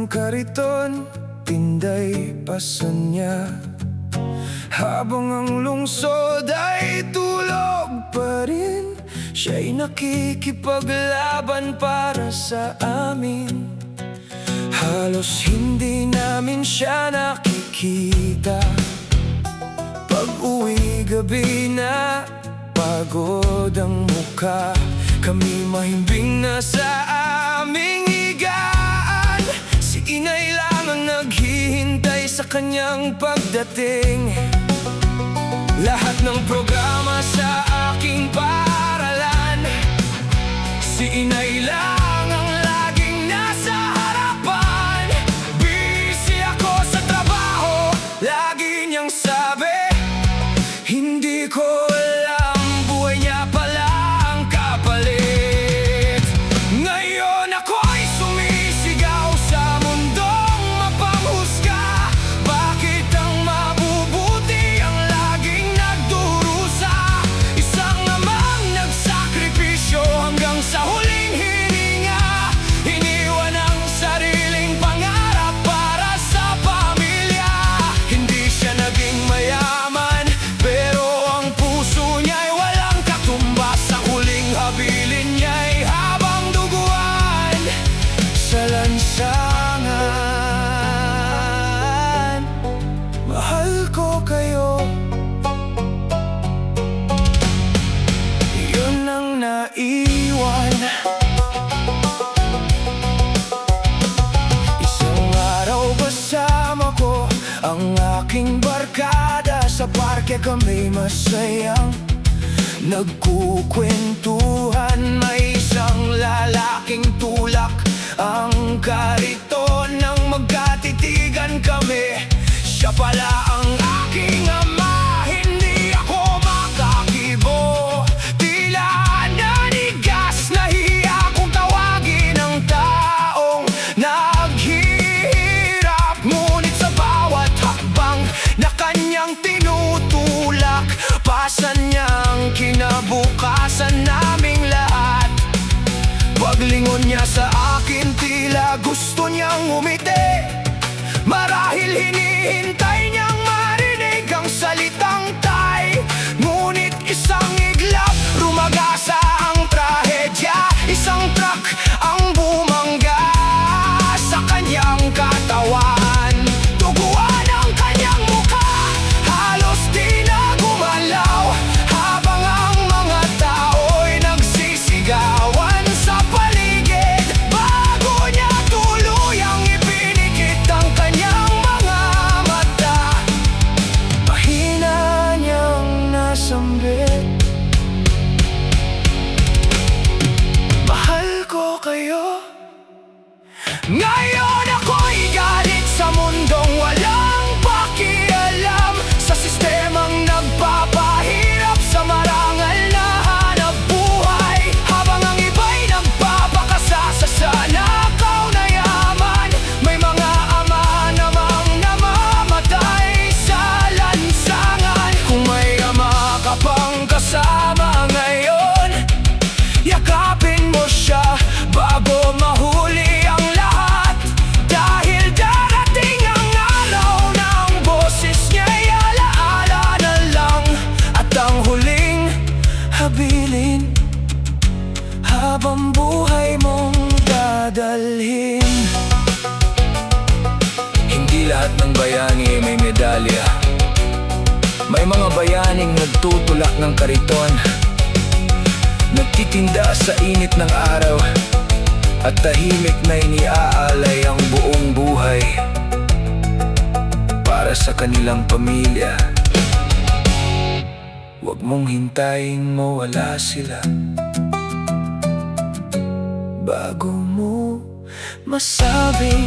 kariton, Pinday pasan niya, habang ang lungsod ay tulog pa rin. Siya'y nakikipaglaban para sa amin. Halos hindi namin siya nakikita. Pag-uwi gabi na, pagod ang mukha. Kami mahimbing na sa aming higaan. Si inay lang ang naghihintay sa kanyang pagdating. Lahat ng programa sa aking paaralan, si inay lang ang laging nasa harapan. Busy ako sa trabaho, lagi niyang sabi, hindi ko alam, buhay niya pala ang kapalit. Ngayon ako'y sumisigaw sa mundong mapanghusga. Bakit ang mabubuti ang laging nagdurusa? Isang amang nagsakripisyo hanggang sa huling hininga. Iniwan ang sariling pangarap para sa pamilya. Hindi siya naging mayaman, pero ang puso niya'y walang katumbas. Ang huling habilin niya'y habang duguan sa lansangan. Mahal ko kayo, yun ang naiwan. Isang araw kasama ko ang aking barkada. Sa parke kami masayang nagkukwentuhan. May isang lalaking tulak ang kariton. Nang magkatitigan kami, siya pala ang aking ama. Hindi ako makakibo, tila nanigas. Nahiya kong tawagin ang taong naghihirap. Ngunit sa bawat hakbang na kanyang tinutulak, pasan niya ang kinabukasan naming lahat. Paglingon niya sa akin, tila gusto niyang umiti. Marahil hinihintay niyang marinig ang salitang tay. Ngunit isang iglap, rumagasa ang trahedya. Isang truck ang bumangga sa kanyang katawan. Duguan ang kanyang mukha, halos di na gumalaw, habang ang mga tao'y nagsisigawan sa paligid. Bago niya tuluyang ipinikit ang kanyang mga mata, mahina niyang nasambit, mahal ko kayo. Ngayon ako'y galit sa mundong walang pakialam, sa sistemang nagpapahirap sa marangal na hanap buhay. Habang ang iba'y nagpapakasasa sa nakaw na yaman, may mga ama namang namamatay sa lansangan. Kung may ama ka pang kasama ngayon, yakapin mo siya bago mahuli ang lahat. Dahil darating ang araw na ang boses niya'y alaala na lang. At ang huling habilin, habang buhay mong dadalhin. Hindi lahat ng bayani ay may medalya. May mga bayaning nagtutulak ng kariton, nagtitinda sa init ng araw, at tahimik na iniaalay ang buong buhay para sa kanilang pamilya. Huwag mong hintayin mawala sila bago mo masabing